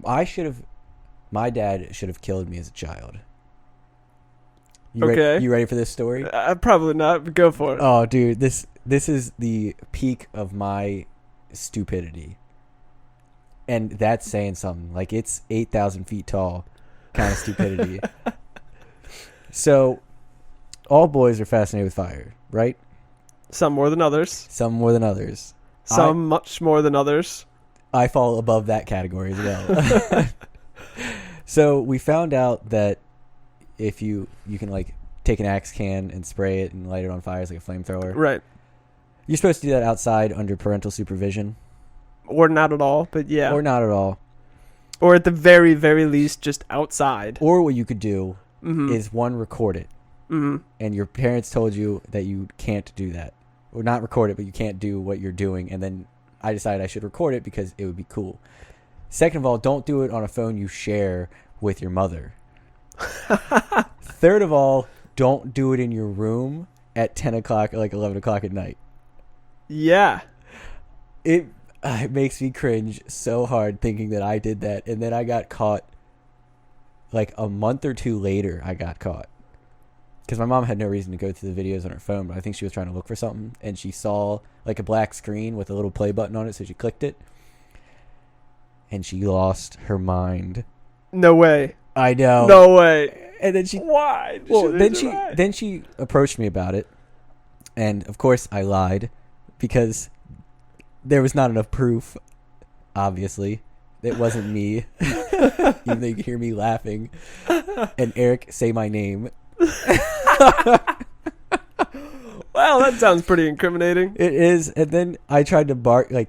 My dad should have killed me as a child. Okay. You ready for this story? Probably not, but go for it. Oh, dude, this is the peak of my stupidity. And that's saying something. Like, it's 8,000 feet tall kind of stupidity. So, all boys are fascinated with fire, right? Some more than others. Some more than others. Some much more than others. I fall above that category as well. So, we found out that if you can, like, take an axe can and spray it and light it on fire as like a flamethrower. Right. You're supposed to do that outside under parental supervision. Or not at all, but yeah. Or not at all. Or at the very, very least, just outside. Or what you could do Mm-hmm. is, one, record it. Mm-hmm. And your parents told you that you can't do that. Or not record it, but you can't do what you're doing. And then I decided I should record it because it would be cool. Second of all, don't do it on a phone you share with your mother. Third of all, don't do it in your room at 10 o'clock or like 11 o'clock at night. Yeah. It makes me cringe so hard thinking that I did that. And then I got caught like a month or two later. I got caught because my mom had no reason to go through the videos on her phone, but I think she was trying to look for something, and she saw like a black screen with a little play button on it, so she clicked it, and she lost her mind. No way. I know. No way. And then she Why? well then she approached me about it, and of course I lied because there was not enough proof. Obviously, it wasn't me. Even though you can hear me laughing and Eric say my name. Well, that sounds pretty incriminating. It is. And then I tried to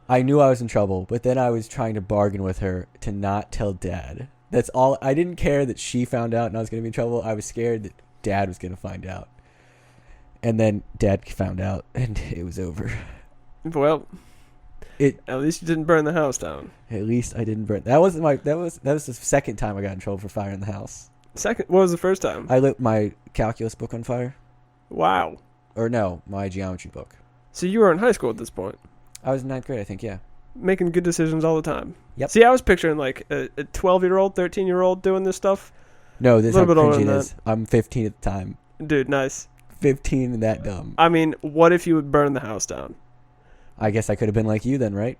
I knew I was in trouble, but then I was trying to bargain with her to not tell Dad. That's all. I didn't care that she found out and I was going to be in trouble. I was scared that Dad was going to find out. And then Dad found out and it was over. Well, at least you didn't burn the house down. At least I didn't burn. That was the second time I got in trouble for fire in the house. What was the first time? I lit my calculus book on fire. Wow. Or no, my geometry book. So you were in high school at this point. I was in 9th grade, I think, yeah. Making good decisions all the time. Yep. See, I was picturing like a 12-year-old, 13-year-old doing this stuff. No, this is how Little bit older cringy it than is. I'm 15 at the time. Dude, nice. 15 and that dumb. I mean, what if you would burn the house down? I guess I could have been like you then, right?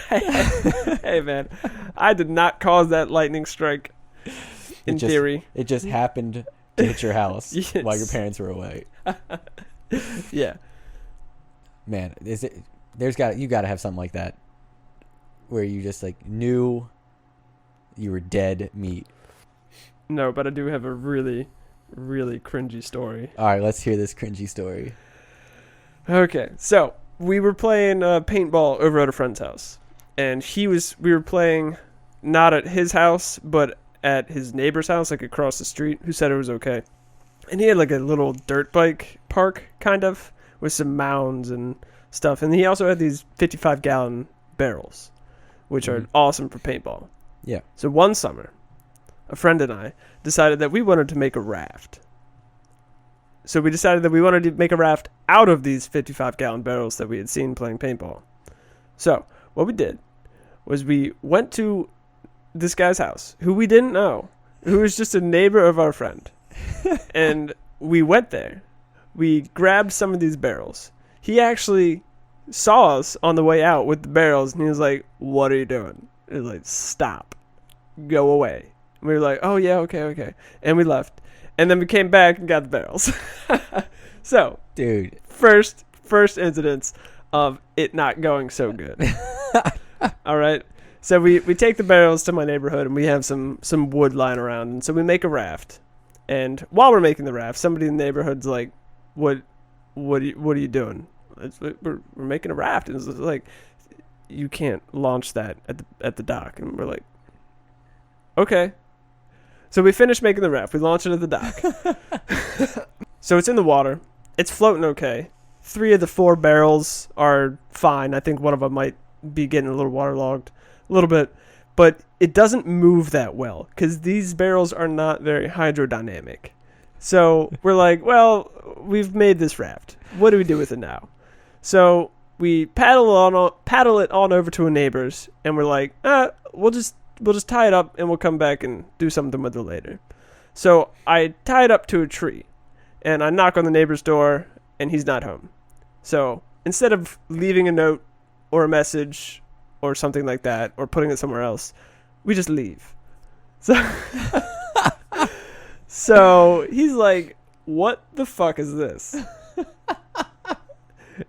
Hey, man. I did not cause that lightning strike, in theory. It just happened to hit your house Yes. while your parents were away. Yeah. Man, you got to have something like that where you just like knew you were dead meat. No, but I do have a really, really cringy story. All right, let's hear this cringy story. Okay, so we were playing paintball over at a friend's house, and we were playing not at his house, but at his neighbor's house, like across the street, who said it was okay. And he had like a little dirt bike park, kind of, with some mounds and stuff. And he also had these 55-gallon barrels, which are awesome for paintball. Yeah. So one summer, a friend and I decided that we wanted to make a raft. So we decided that we wanted to make a raft out of these 55-gallon barrels that we had seen playing paintball. So what we did was we went to this guy's house, who we didn't know, who was just a neighbor of our friend. And we went there. We grabbed some of these barrels. He actually saw us on the way out with the barrels, and he was like, "What are you doing?" He was like, "Stop. Go away." And we were like, "Oh, yeah, okay." And we left. And then we came back and got the barrels. So, dude, first incidents of it not going so good. All right. So we take the barrels to my neighborhood, and we have some wood lying around, and so we make a raft. And while we're making the raft, somebody in the neighborhood's like, "What are you doing?" We're making a raft, and it's like, "You can't launch that at the dock." And we're like, "Okay." So we finish making the raft. We launch it at the dock. So it's in the water. It's floating okay. 3 of the 4 barrels are fine. I think one of them might be getting a little waterlogged, a little bit, but it doesn't move that well because these barrels are not very hydrodynamic. So we're like, well, we've made this raft. What do we do with it now? So we paddle it on over to a neighbor's, and we're like, we'll just tie it up and we'll come back and do something with it later. So I tie it up to a tree, and I knock on the neighbor's door, and he's not home. So instead of leaving a note or a message or something like that, or putting it somewhere else, we just leave. So he's like, "What the fuck is this?"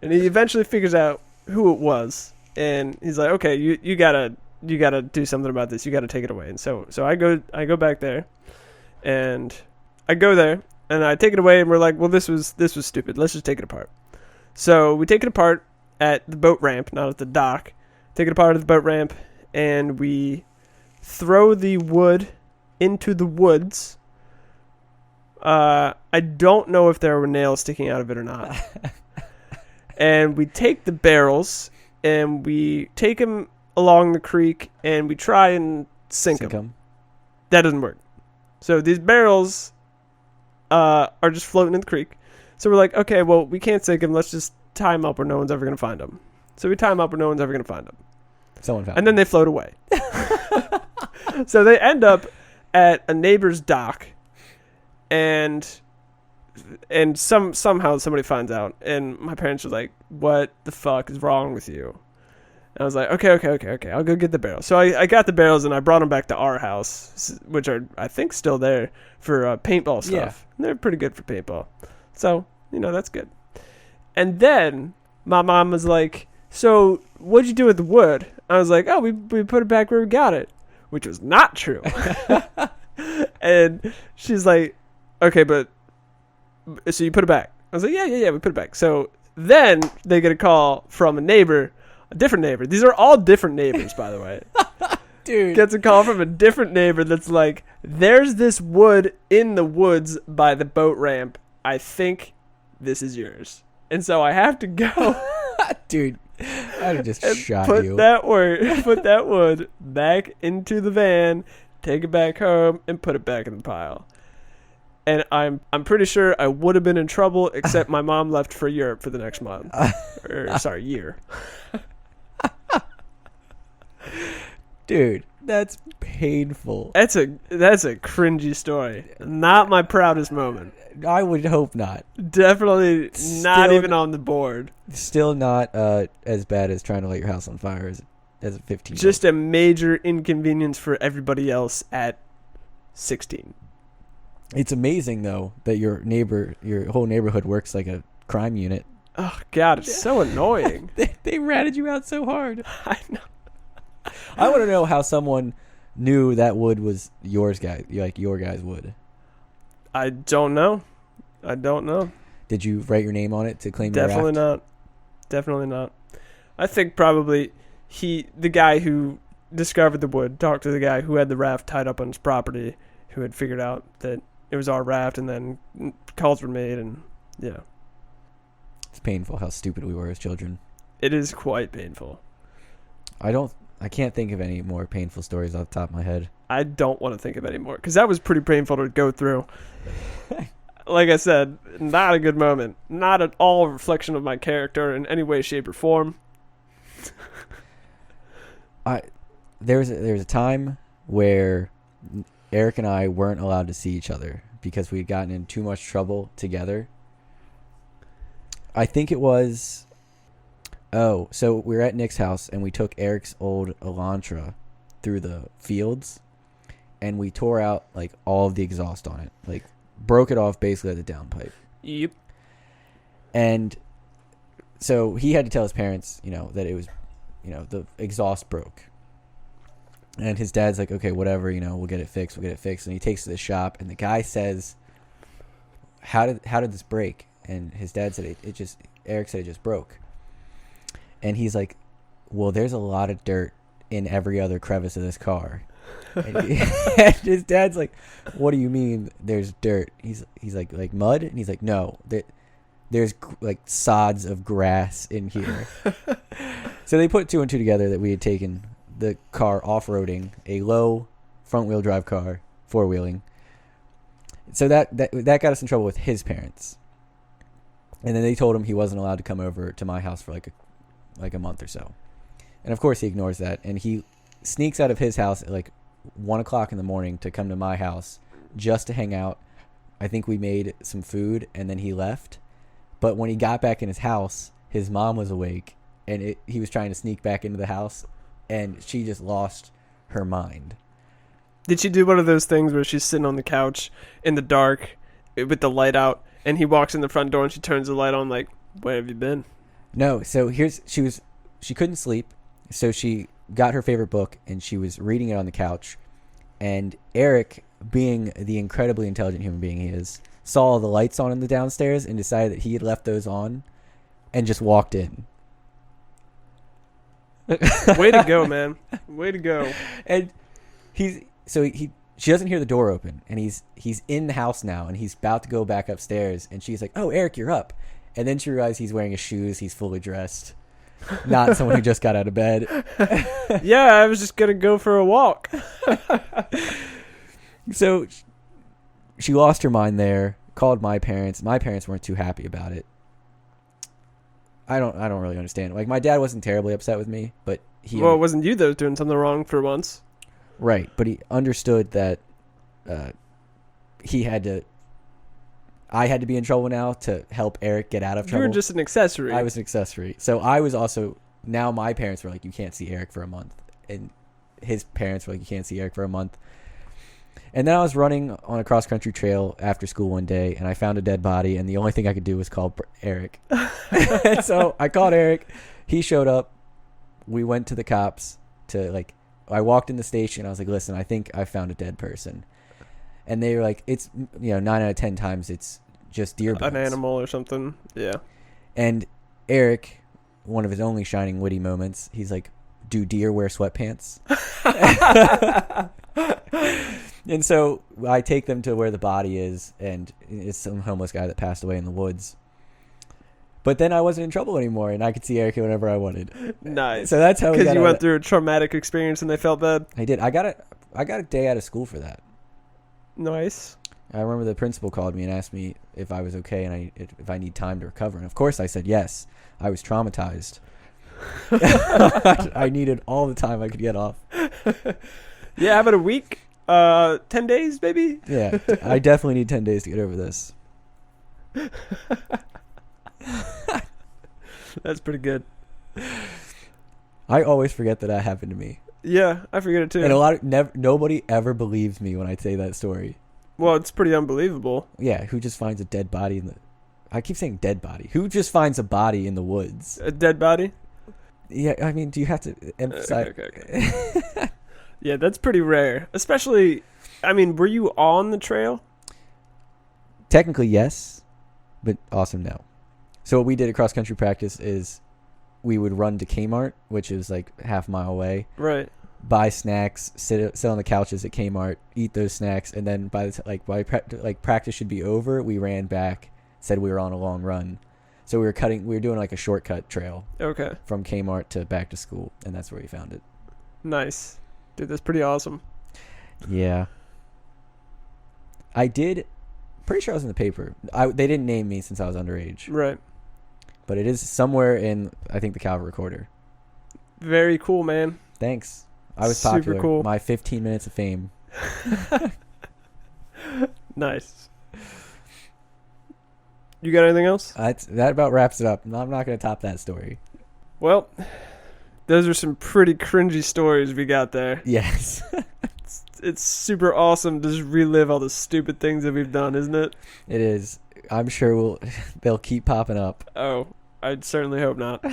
And he eventually figures out who it was, and he's like, "Okay, you gotta do something about this. You gotta take it away." And so I go back there, and I go there, and I take it away, and we're like, "Well, this was stupid. Let's just take it apart." So we take it apart at the boat ramp, not at the dock. Take it apart at the boat ramp, and we throw the wood into the woods. I don't know if there were nails sticking out of it or not. And we take the barrels, and we take them along the creek, and we try and sink them. That doesn't work. So these barrels are just floating in the creek. So we're like, okay, well, we can't sink them. Let's just tie them up where no one's ever going to find them. So we tie them up where no one's ever going to find them. Someone found and then they float away. So they end up at a neighbor's dock, and somehow somebody finds out, and my parents are like, "What the fuck is wrong with you?" And I was like, okay, I'll go get the barrels. So I got the barrels, and I brought them back to our house, which are, I think, still there for paintball stuff. Yeah. And they're pretty good for paintball. So, that's good. And then my mom was like, so what'd you do with the wood? I was like, oh, we put it back where we got it, which was not true. And she's like, okay, but so you put it back? I was like, yeah, we put it back. So then they get a call from a different neighbor. These are all different neighbors, by the way. Dude. Gets a call from a different neighbor that's like, there's this wood in the woods by the boat ramp. I think this is yours. And so I have to go. Dude, I'd have just shot put you. Put that wood back into the van, take it back home, and put it back in the pile. And I'm pretty sure I would have been in trouble, except my mom left for Europe for the next month. Year. Dude, that's painful. That's a cringy story. Not my proudest moment. I would hope not. Definitely not even on the board. Still not as bad as trying to light your house on fire as a 15. Just a major inconvenience for everybody else at 16. It's amazing though that your whole neighborhood works like a crime unit. Oh God, it's so annoying. They ratted you out so hard. I know. I want to know how someone knew that wood was your guy's wood. I don't know. Did you write your name on it to claim your raft? Definitely not. I think probably the guy who discovered the wood, talked to the guy who had the raft tied up on his property, who had figured out that it was our raft, and then calls were made, and yeah. It's painful how stupid we were as children. It is quite painful. I can't think of any more painful stories off the top of my head. I don't want to think of any more, because that was pretty painful to go through. Like I said, not a good moment. Not at all a reflection of my character in any way, shape, or form. There was a time where Eric and I weren't allowed to see each other because we'd gotten in too much trouble together. I think it was... Oh, so we were at Nick's house, and we took Eric's old Elantra through the fields, and we tore out, like, all of the exhaust on it. Like, broke it off basically at the downpipe. Yep. And so he had to tell his parents, that it was, the exhaust broke. And his dad's like, okay, whatever, we'll get it fixed. And he takes it to the shop, and the guy says, how did this break? And his dad said Eric said it just broke. And he's like, well, there's a lot of dirt in every other crevice of this car. And his dad's like, what do you mean there's dirt? He's like mud? And he's like, no, there's like sods of grass in here. So they put two and two together that we had taken the car off-roading, a low front-wheel drive car, four-wheeling. So that got us in trouble with his parents. And then they told him he wasn't allowed to come over to my house for like a month or so. And of course he ignores that, and he sneaks out of his house at like 1 o'clock in the morning to come to my house just to hang out. I think we made some food, and then he left. But when he got back in his house, his mom was awake, and he was trying to sneak back into the house, and she just lost her mind. Did she do one of those things where she's sitting on the couch in the dark with the light out, and he walks in the front door and she turns the light on like, where have you been? No, so she couldn't sleep, so she got her favorite book and she was reading it on the couch, and Eric, being the incredibly intelligent human being he is, saw the lights on in the downstairs and decided that he had left those on and just walked in. Way to go, man. Way to go. And she doesn't hear the door open, and he's in the house now, and he's about to go back upstairs, and she's like, "Oh, Eric, you're up." And then she realizes he's wearing his shoes, he's fully dressed, not someone who just got out of bed. Yeah, I was just gonna go for a walk. So she lost her mind there, called my parents. My parents weren't too happy about it. I don't really understand. Like, my dad wasn't terribly upset with me, but Well, it wasn't you that was doing something wrong for once. Right, but he understood that I had to be in trouble now to help Eric get out of trouble. You were just an accessory. I was an accessory. So I was also, now my parents were like, you can't see Eric for a month. And his parents were like, you can't see Eric for a month. And then I was running on a cross-country trail after school one day, and I found a dead body, and the only thing I could do was call Eric. And so I called Eric. He showed up. We went to the cops I walked in the station. I was like, listen, I think I found a dead person. And they were like, it's, 9 out of 10 times it's just deer bones. An animal or something. Yeah. And Eric, one of his only shining witty moments, he's like, do deer wear sweatpants? And so I take them to where the body is, and it's some homeless guy that passed away in the woods. But then I wasn't in trouble anymore, and I could see Eric whenever I wanted. Nice. So that's how we got Because you out went through a traumatic experience and they felt bad. I did. I got a day out of school for that. Nice. I remember the principal called me and asked me if I was okay and if I need time to recover. And of course I said yes. I was traumatized. I needed all the time I could get off. Yeah, how about a week? 10 days, maybe? Yeah, I definitely need 10 days to get over this. That's pretty good. I always forget that that happened to me. Yeah, I forget it too. And nobody ever believes me when I say that story. Well, it's pretty unbelievable. Yeah, who just finds a dead body in the... I keep saying dead body. Who just finds a body in the woods? A dead body? Yeah, I mean, do you have to emphasize... Okay. Yeah, that's pretty rare. Especially, I mean, were you on the trail? Technically, yes, but awesome, no. So what we did at cross-country practice is we would run to Kmart, which is like half a mile away. Right. Buy snacks, sit on the couches at Kmart, eat those snacks, and then by practice should be over, we ran back, said we were on a long run. So we were doing like a shortcut trail. Okay. From Kmart to back to school, and that's where we found it. Nice. Dude, that's pretty awesome. Yeah. Pretty sure I was in the paper. They didn't name me since I was underage. Right. But it is somewhere in, I think, the Calvert Recorder. Very cool, man. Thanks. I was Super popular. cool. My 15 minutes of fame. Nice. You got anything else? That about wraps it up. I'm not going to top that story. Well, those are some pretty cringy stories we got there. Yes. It's super awesome to just relive all the stupid things that we've done, isn't it? It is. I'm sure they'll keep popping up. Oh, I certainly hope not.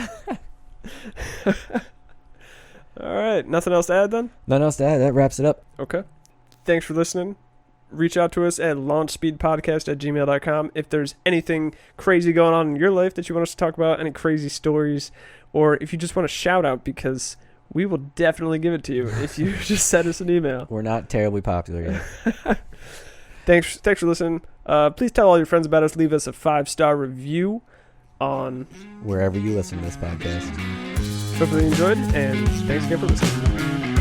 All right. Nothing else to add then? Nothing else to add. That wraps it up. Okay. Thanks for listening. Reach out to us at launchspeedpodcast@gmail.com if there's anything crazy going on in your life that you want us to talk about, any crazy stories, or if you just want a shout out, because we will definitely give it to you if you just send us an email. We're not terribly popular yet. Thanks for listening. Please tell all your friends about us. Leave us a 5-star review on wherever you listen to this podcast. Hopefully you enjoyed, and thanks again for listening.